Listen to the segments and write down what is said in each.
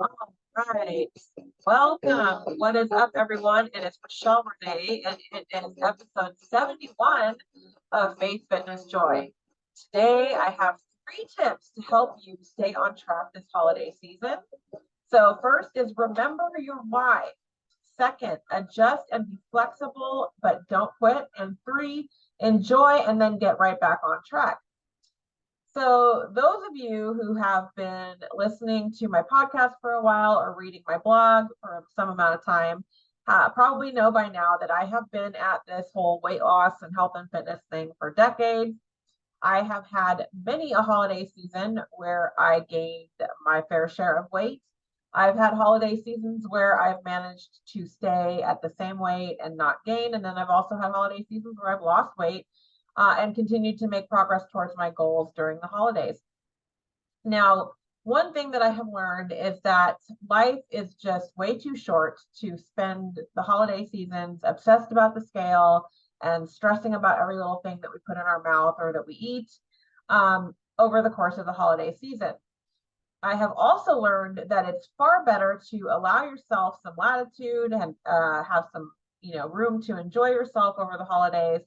All right. Welcome. What is up, everyone? It is Michelle Renee, and it is episode 71 of Faith Fitness Joy. Today, I have 3 tips to help you stay on track this holiday season. So, first is remember your why. Second, adjust and be flexible, but don't quit. And 3, enjoy and then get right back on track. So those of you who have been listening to my podcast for a while or reading my blog for some amount of time probably know by now that I have been at this whole weight loss and health and fitness thing for decades. I have had many a holiday season where I gained my fair share of weight. I've had holiday seasons where I've managed to stay at the same weight and not gain. And then I've also had holiday seasons where I've lost weight and continued to make progress towards my goals during the holidays. Now, one thing that I have learned is that life is just way too short to spend the holiday seasons obsessed about the scale and stressing about every little thing that we put in our mouth or that we eat over the course of the holiday season. I have also learned that it's far better to allow yourself some latitude and have some, room to enjoy yourself over the holidays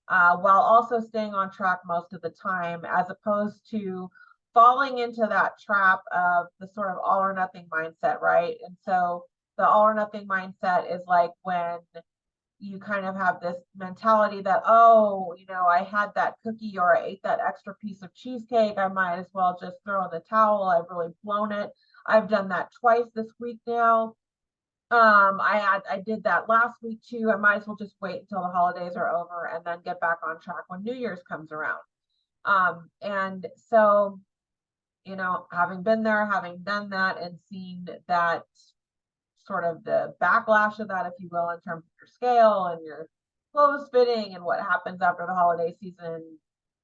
while also staying on track most of the time, as opposed to falling into that trap of the sort of all or nothing mindset, right? And so the all or nothing mindset is like when you kind of have this mentality that, oh, I had that cookie or I ate that extra piece of cheesecake, I might as well just throw in the towel. I've really blown it. I've done that twice this week now. I did that last week too. I might as well just wait until the holidays are over and then get back on track when New Year's comes around. And so, having been there, having done that and seen that sort of the backlash of that, if you will, in terms of your scale and your clothes fitting and what happens after the holiday season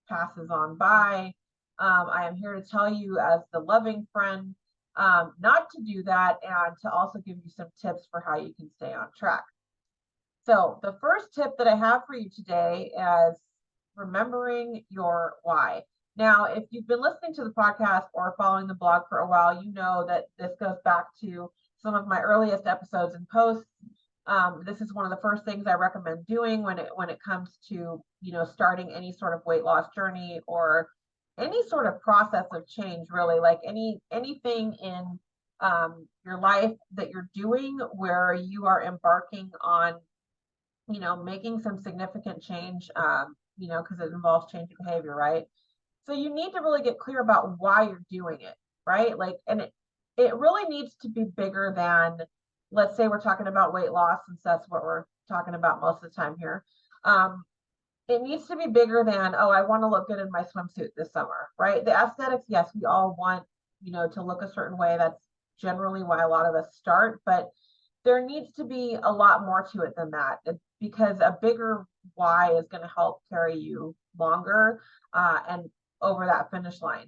passes on by, I am here to tell you as the loving friend not to do that, and to also give you some tips for how you can stay on track. So the first tip that I have for you today is remembering your why. Now, if you've been listening to the podcast or following the blog for a while, you know that this goes back to some of my earliest episodes and posts. This is one of the first things I recommend doing when it comes to starting any sort of weight loss journey or any sort of process of change, really, like anything in your life that you're doing where you are embarking on, making some significant change, because it involves changing behavior, right? So you need to really get clear about why you're doing it, right? Like, and it really needs to be bigger than, let's say we're talking about weight loss, since that's what we're talking about most of the time here. It needs to be bigger than, oh, I want to look good in my swimsuit this summer, right? The aesthetics, yes, we all want, to look a certain way. That's generally why a lot of us start, but there needs to be a lot more to it than that, because a bigger why is going to help carry you longer and over that finish line.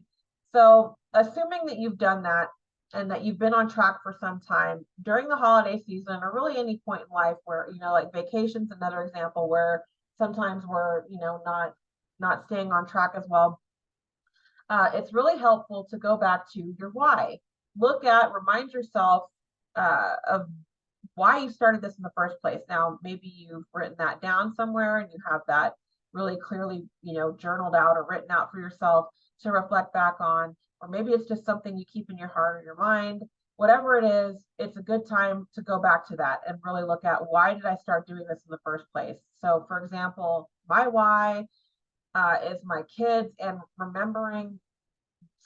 So assuming that you've done that and that you've been on track for some time during the holiday season, or really any point in life where, like vacation's another example where sometimes we're, not staying on track as well. It's really helpful to go back to your why. Remind yourself of why you started this in the first place. Now, maybe you've written that down somewhere and you have that really clearly, journaled out or written out for yourself to reflect back on, or maybe it's just something you keep in your heart or your mind. Whatever it is, it's a good time to go back to that and really look at, why did I start doing this in the first place? So for example, my why is my kids, and remembering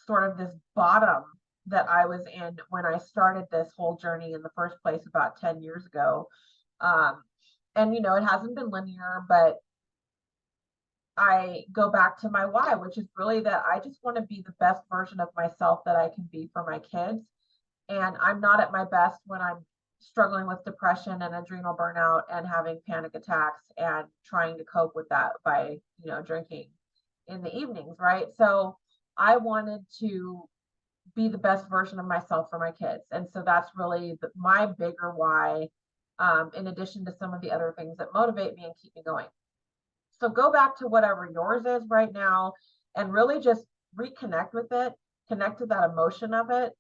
sort of this bottom that I was in when I started this whole journey in the first place about 10 years ago. And it hasn't been linear, but I go back to my why, which is really that I just want to be the best version of myself that I can be for my kids. And I'm not at my best when I'm struggling with depression and adrenal burnout and having panic attacks and trying to cope with that by, drinking in the evenings, right? So I wanted to be the best version of myself for my kids. And so that's really my bigger why, in addition to some of the other things that motivate me and keep me going. So go back to whatever yours is right now and really just reconnect with it, connect to that emotion of it,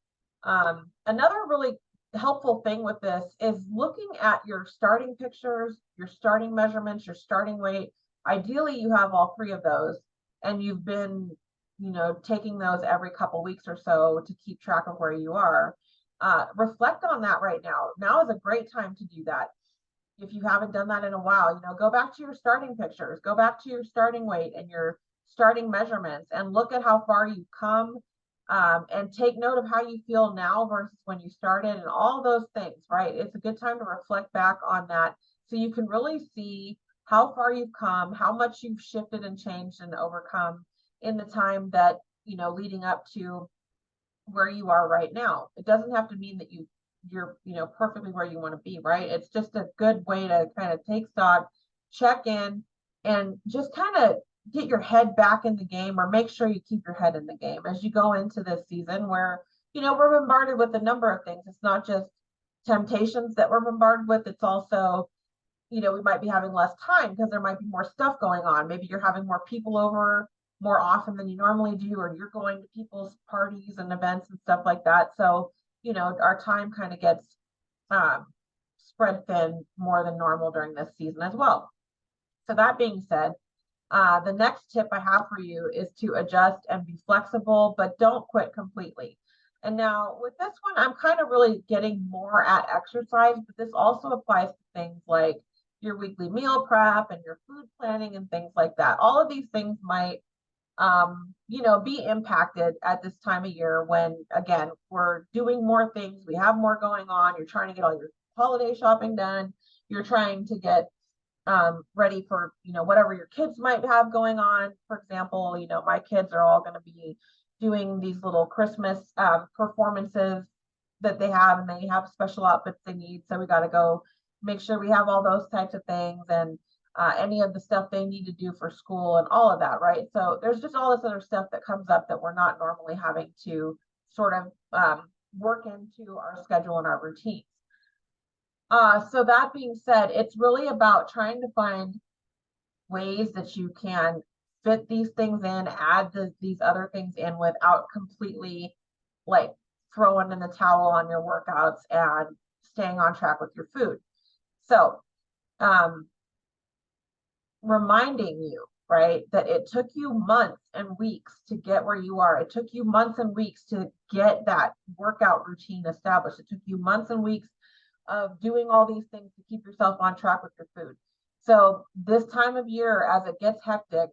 Another really helpful thing with this is looking at your starting pictures, your starting measurements, your starting weight. Ideally, you have all three of those, and you've been, taking those every couple weeks or so to keep track of where you are. Reflect on that right now. Now is a great time to do that. If you haven't done that in a while, go back to your starting pictures, go back to your starting weight and your starting measurements, and look at how far you've come, and take note of how you feel now versus when you started, and all those things, right? It's a good time to reflect back on that so you can really see how far you've come, how much you've shifted and changed and overcome in the time that, leading up to where you are right now. It doesn't have to mean that you're perfectly where you want to be, right? It's just a good way to kind of take stock, check in, and just kind of get your head back in the game, or make sure you keep your head in the game as you go into this season where we're bombarded with a number of things. It's not just temptations that we're bombarded with, it's also we might be having less time because there might be more stuff going on. Maybe you're having more people over more often than you normally do, or you're going to people's parties and events and stuff like that. So, our time kind of gets spread thin more than normal during this season as well. So that being said, the next tip I have for you is to adjust and be flexible, but don't quit completely. And now with this one, I'm kind of really getting more at exercise, but this also applies to things like your weekly meal prep and your food planning and things like that. All of these things might be impacted at this time of year when, again, we're doing more things, we have more going on, you're trying to get all your holiday shopping done, you're trying to get ready for, whatever your kids might have going on. For example, my kids are all going to be doing these little Christmas performances that they have, and they have special outfits they need. So we got to go make sure we have all those types of things, and any of the stuff they need to do for school and all of that, right? So there's just all this other stuff that comes up that we're not normally having to sort of work into our schedule and our routines. So that being said, it's really about trying to find ways that you can fit these things in, add these other things in without completely like throwing in the towel on your workouts and staying on track with your food. So, reminding you, right, that it took you months and weeks to get where you are. It took you months and weeks to get that workout routine established. It took you months and weeks of doing all these things to keep yourself on track with your food. So this time of year, as it gets hectic,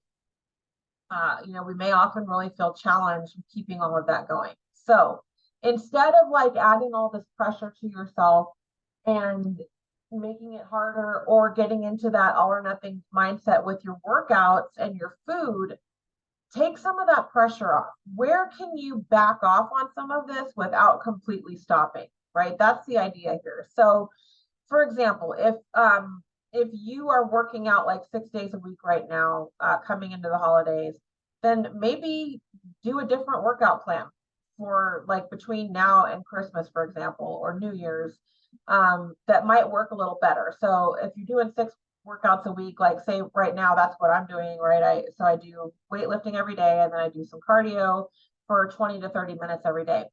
we may often really feel challenged with keeping all of that going. So instead of like adding all this pressure to yourself and making it harder, or getting into that all or nothing mindset with your workouts and your food, take some of that pressure off. Where can you back off on some of this without completely stopping, right? That's the idea here. So for example, if you are working out like 6 days a week right now, coming into the holidays, then maybe do a different workout plan for like between now and Christmas, for example, or New Year's, that might work a little better. So if you're doing 6 workouts a week, like say right now, that's what I'm doing, right? I do weightlifting every day, and then I do some cardio for 20 to 30 minutes every day.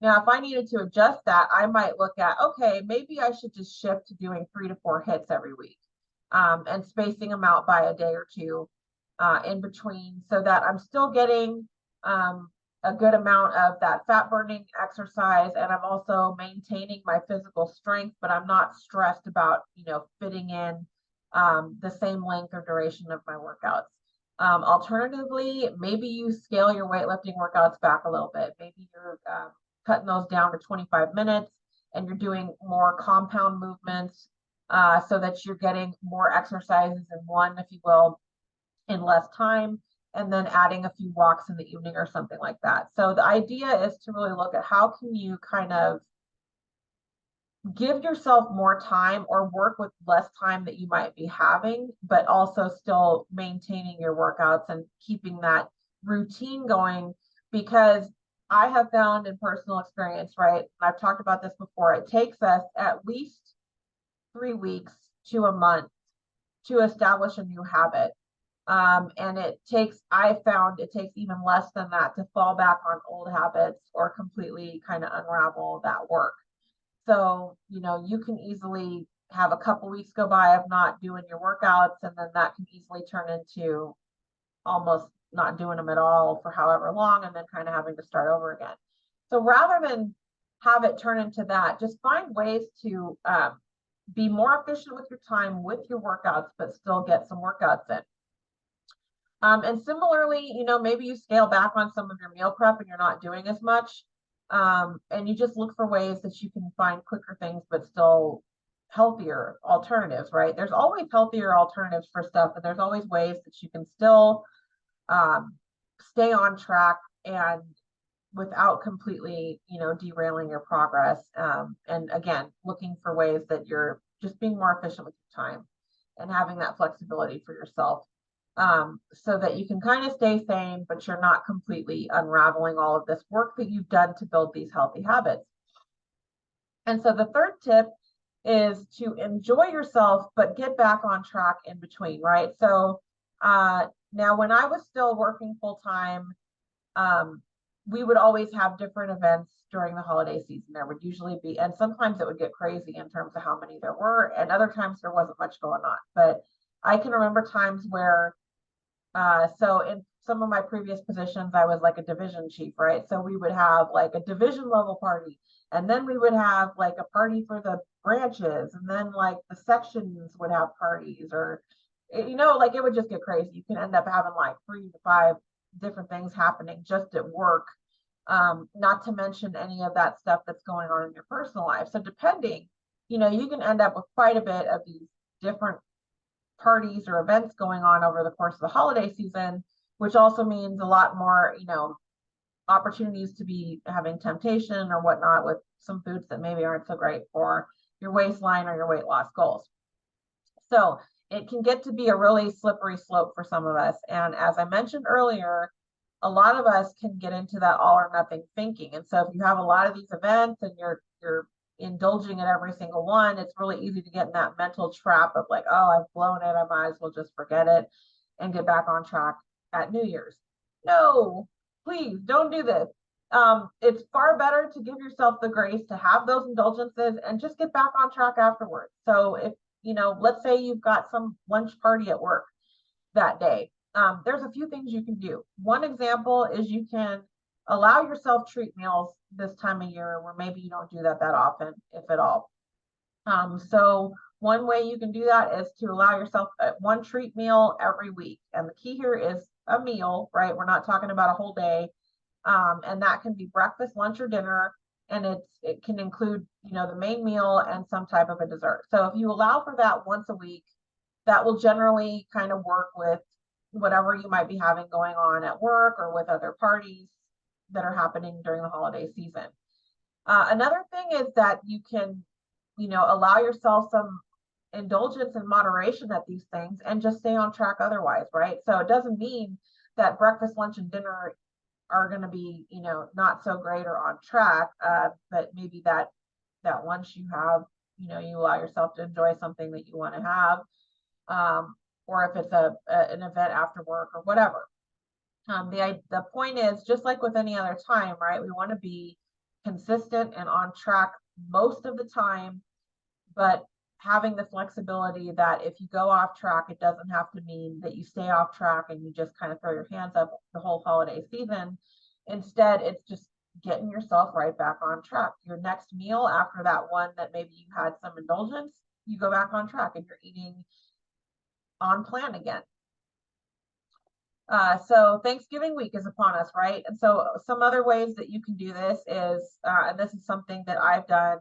Now, if I needed to adjust that, I might look at, okay, maybe I should just shift to doing 3 to 4 hits every week, and spacing them out by a day or two in between, so that I'm still getting a good amount of that fat burning exercise, and I'm also maintaining my physical strength, but I'm not stressed about, fitting in the same length or duration of my workouts. Alternatively, maybe you scale your weightlifting workouts back a little bit. Maybe you're cutting those down to 25 minutes, and you're doing more compound movements, so that you're getting more exercises in one, if you will, in less time, and then adding a few walks in the evening or something like that. So the idea is to really look at how can you kind of give yourself more time, or work with less time that you might be having, but also still maintaining your workouts and keeping that routine going. Because I have found in personal experience, right, I've talked about this before, it takes us at least 3 weeks to a month to establish a new habit. And I found it takes even less than that to fall back on old habits or completely kind of unravel that work. So, you can easily have a couple weeks go by of not doing your workouts, and then that can easily turn into almost not doing them at all for however long, and then kind of having to start over again. So rather than have it turn into that, just find ways to be more efficient with your time, with your workouts, but still get some workouts in. And similarly, maybe you scale back on some of your meal prep and you're not doing as much. And you just look for ways that you can find quicker things, but still healthier alternatives, right? There's always healthier alternatives for stuff, and there's always ways that you can still stay on track and without completely, derailing your progress. And again, looking for ways that you're just being more efficient with your time and having that flexibility for yourself. So that you can kind of stay sane, but you're not completely unraveling all of this work that you've done to build these healthy habits. And so the third tip is to enjoy yourself, but get back on track in between, right? So now when I was still working full time, we would always have different events during the holiday season. There would usually be, and sometimes it would get crazy in terms of how many there were, and other times there wasn't much going on. But I can remember times where so in some of my previous positions, I was like a division chief, right? So we would have like a division level party, and then we would have like a party for the branches, and then like the sections would have parties, or, like it would just get crazy. You can end up having like 3 to 5 different things happening just at work, not to mention any of that stuff that's going on in your personal life. So depending, you can end up with quite a bit of these different parties or events going on over the course of the holiday season, which also means a lot more, opportunities to be having temptation or whatnot with some foods that maybe aren't so great for your waistline or your weight loss goals. So it can get to be a really slippery slope for some of us. And as I mentioned earlier, a lot of us can get into that all or nothing thinking. And so if you have a lot of these events and you're indulging in every single one, it's really easy to get in that mental trap of like, oh, I've blown it, I might as well just forget it and get back on track at New Year's. No, please don't do this. It's far better to give yourself the grace to have those indulgences and just get back on track afterwards. So if, let's say you've got some lunch party at work that day, there's a few things you can do. One example is you can allow yourself treat meals this time of year where maybe you don't do that often, if at all. So one way you can do that is to allow yourself one treat meal every week. And the key here is a meal, right? We're not talking about a whole day. And that can be breakfast, lunch, or dinner. And it can include, the main meal and some type of a dessert. So if you allow for that once a week, that will generally kind of work with whatever you might be having going on at work or with other parties that are happening during the holiday season. Another thing is that you can, allow yourself some indulgence and moderation at these things and just stay on track otherwise, right? So it doesn't mean that breakfast, lunch, and dinner are going to be, not so great or on track, but maybe that lunch you have, you allow yourself to enjoy something that you want to have, or if it's an event after work or whatever. The point is, just like with any other time, right? We want to be consistent and on track most of the time, but having the flexibility that if you go off track, it doesn't have to mean that you stay off track and you just kind of throw your hands up the whole holiday season. Instead, it's just getting yourself right back on track. Your next meal after that one that maybe you had some indulgence, you go back on track and you're eating on plan again. So Thanksgiving week is upon us, right? And so some other ways that you can do this is, and this is something that I've done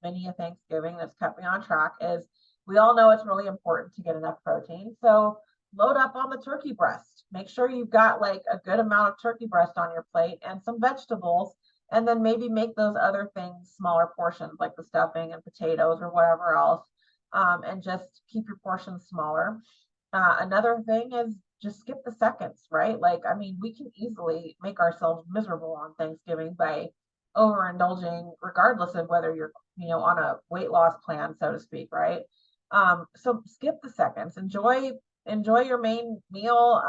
many a Thanksgiving that's kept me on track, is we all know it's really important to get enough protein. So load up on the turkey breast. Make sure you've got like a good amount of turkey breast on your plate and some vegetables, and then maybe make those other things smaller portions like the stuffing and potatoes or whatever else, and just keep your portions smaller. Another thing is just skip the seconds, right? Like, I mean, we can easily make ourselves miserable on Thanksgiving by overindulging, regardless of whether you're, on a weight loss plan, so to speak, right? So skip the seconds, enjoy enjoy your main meal,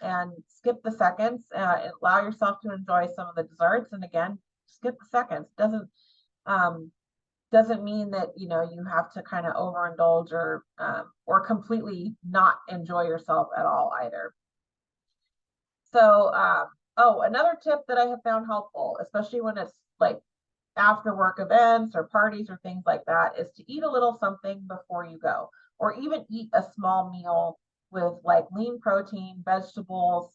and skip the seconds. Allow yourself to enjoy some of the desserts. And again, skip the seconds. Doesn't mean that, you know, you have to kind of overindulge or completely not enjoy yourself at all either. So, oh, another tip that I have found helpful, especially when it's like after work events or parties or things like that, is to eat a little something before you go, or even eat a small meal with like lean protein, vegetables,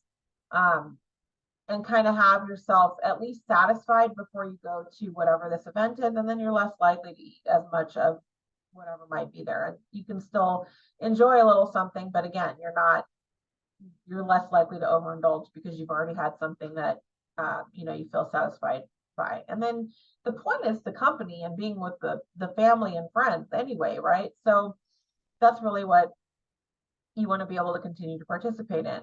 and kind of have yourself at least satisfied before you go to whatever this event is. And then you're less likely to eat as much of whatever might be there. And you can still enjoy a little something, but again, you're less likely to overindulge because you've already had something that, you know, you feel satisfied by. And then the point is the company and being with the family and friends anyway, right? So that's really what you want to be able to continue to participate in.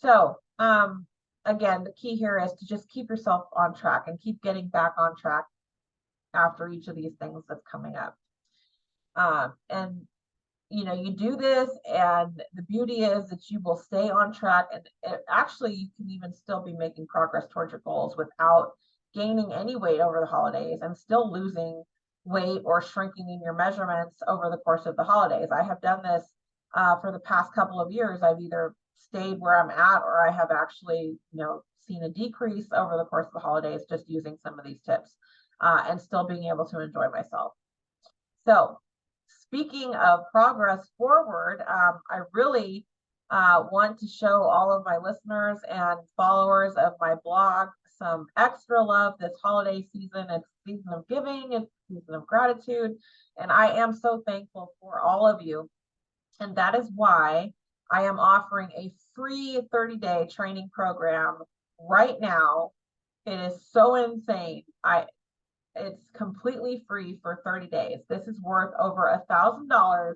So, again, the key here is to just keep yourself on track and keep getting back on track after each of these things that's coming up. And you know, you do this, and the beauty is that you will stay on track, and actually you can even still be making progress towards your goals without gaining any weight over the holidays and still losing weight or shrinking in your measurements over the course of the holidays. I have done this for the past couple of years. I've either stayed where I'm at, or I have actually, you know, seen a decrease over the course of the holidays just using some of these tips, and still being able to enjoy myself. So, speaking of progress forward, I really want to show all of my listeners and followers of my blog some extra love this holiday season. It's season of giving, it's season of gratitude, and I am so thankful for all of you. And that is why I am offering a free 30-day training program right now. It is so insane. It's completely free for 30 days. This is worth over $1,000,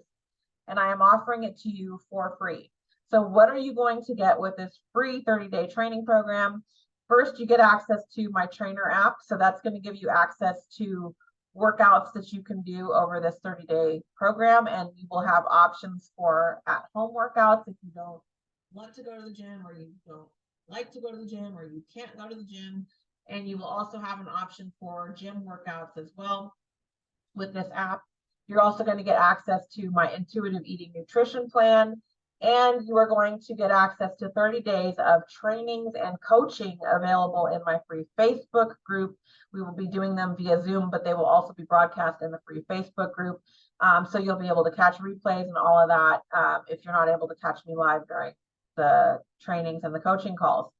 and I am offering it to you for free. So what are you going to get with this free 30-day training program? First, you get access to my trainer app. So that's going to give you access to workouts that you can do over this 30-day program, and you will have options for at-home workouts if you don't want to go to the gym, or you don't like to go to the gym, or you can't go to the gym. And you will also have an option for gym workouts as well with this app. You're also going to get access to my intuitive eating nutrition plan, and you are going to get access to 30 days of trainings and coaching available in my free Facebook group. We will be doing them via Zoom, but they will also be broadcast in the free Facebook group. So you'll be able to catch replays and all of that if you're not able to catch me live during the trainings and the coaching calls.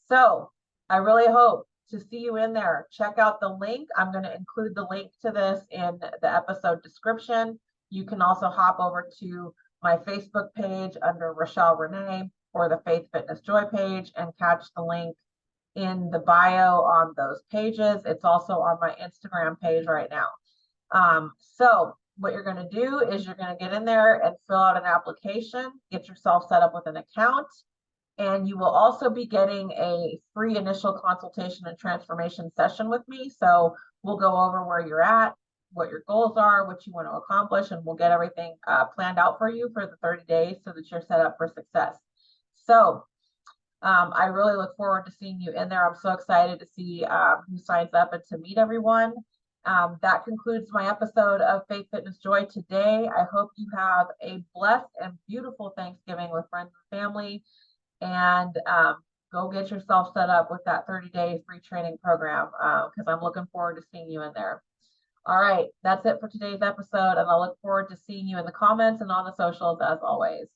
So I really hope to see you in there. Check out the link. I'm going to include the link to this in the episode description. You can also hop over to my Facebook page under Rochelle Renee or the Faith Fitness Joy page and catch the link in the bio on those pages. It's also on my Instagram page right now. So what you're going to do is you're going to get in there and fill out an application, get yourself set up with an account. And you will also be getting a free initial consultation and transformation session with me. So we'll go over where you're at, what your goals are, what you want to accomplish, and we'll get everything planned out for you for the 30 days so that you're set up for success. So I really look forward to seeing you in there. I'm so excited to see who signs up and to meet everyone. That concludes my episode of Faith Fitness Joy today. I hope you have a blessed and beautiful Thanksgiving with friends and family. And go get yourself set up with that 30-day free training program because I'm looking forward to seeing you in there. All right, that's it for today's episode, and I look forward to seeing you in the comments and on the socials as always.